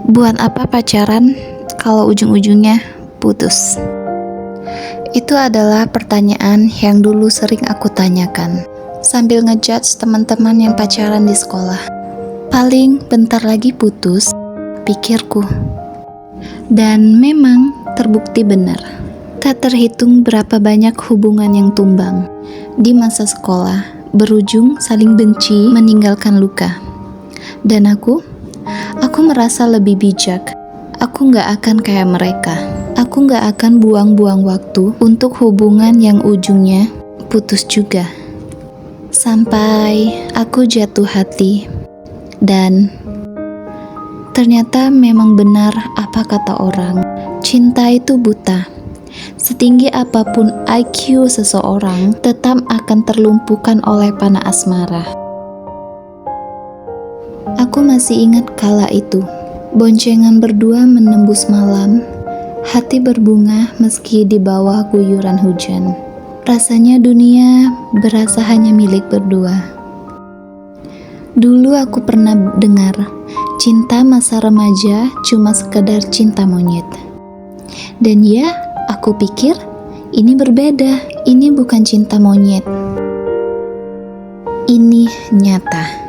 Buat apa pacaran kalau ujung-ujungnya putus? Itu adalah pertanyaan yang dulu sering aku tanyakan sambil ngejudge teman-teman yang pacaran di sekolah. Paling bentar lagi putus, pikirku. Dan memang terbukti benar. Tak terhitung berapa banyak hubungan yang tumbang di masa sekolah, berujung saling benci, meninggalkan luka. Dan aku merasa lebih bijak. Aku gak akan kayak mereka. Aku gak akan buang-buang waktu untuk hubungan yang ujungnya putus juga. Sampai aku jatuh hati. Dan ternyata memang benar apa kata orang. Cinta itu buta. Setinggi apapun IQ seseorang, tetap akan terlumpuhkan oleh panah asmara. Aku masih ingat kala itu, boncengan berdua menembus malam, hati berbunga meski di bawah guyuran hujan. Rasanya dunia berasa hanya milik berdua. Dulu aku pernah dengar, cinta masa remaja cuma sekedar cinta monyet. Dan ya, aku pikir ini berbeda, ini bukan cinta monyet. Ini nyata.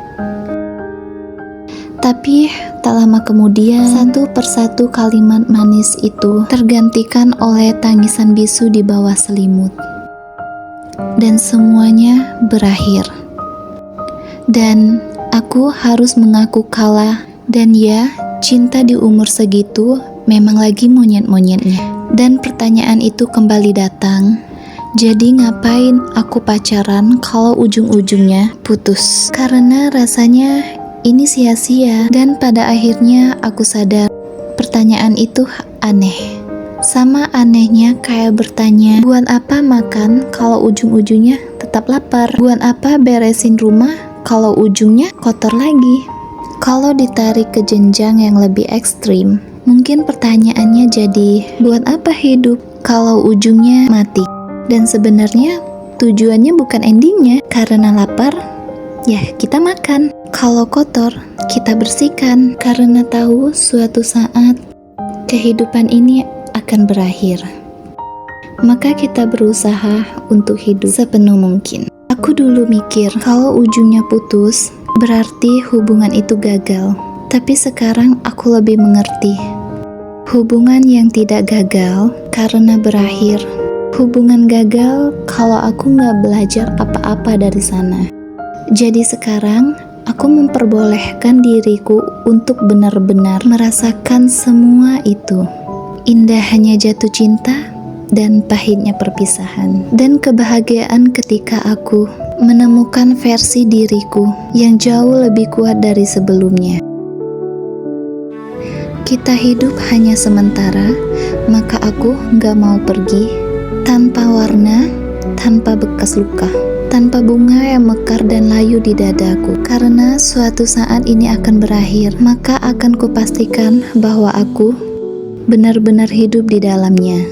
Tapi tak lama kemudian, satu persatu kalimat manis itu tergantikan oleh tangisan bisu di bawah selimut. Dan semuanya berakhir. Dan aku harus mengaku kalah. Dan ya, cinta di umur segitu memang lagi monyet-monyetnya. Dan pertanyaan itu kembali datang. Jadi ngapain aku pacaran kalau ujung-ujungnya putus? Karena rasanya ini sia-sia. Dan pada akhirnya aku sadar pertanyaan itu aneh. Sama anehnya kayak bertanya, buat apa makan kalau ujung-ujungnya tetap lapar? Buat apa beresin rumah kalau ujungnya kotor lagi? Kalau ditarik ke jenjang yang lebih ekstrim, mungkin pertanyaannya jadi, buat apa hidup kalau ujungnya mati? Dan sebenarnya tujuannya bukan endingnya. Karena lapar, ya kita makan. Kalau kotor, kita bersihkan. Karena tahu suatu saat kehidupan ini akan berakhir. Maka kita berusaha untuk hidup sepenuh mungkin. Aku dulu mikir kalau ujungnya putus, berarti hubungan itu gagal. Tapi sekarang aku lebih mengerti. Hubungan yang tidak gagal karena berakhir. Hubungan gagal kalau aku gak belajar apa-apa dari sana. Jadi sekarang aku memperbolehkan diriku untuk benar-benar merasakan semua itu. Indahnya jatuh cinta dan pahitnya perpisahan. Dan kebahagiaan ketika aku menemukan versi diriku yang jauh lebih kuat dari sebelumnya. Kita hidup hanya sementara, maka aku gak mau pergi tanpa warna, tanpa bekas luka, tanpa bunga yang mekar dan layu di dadaku. Karena suatu saat ini akan berakhir, maka akan kupastikan bahwa aku benar-benar hidup di dalamnya.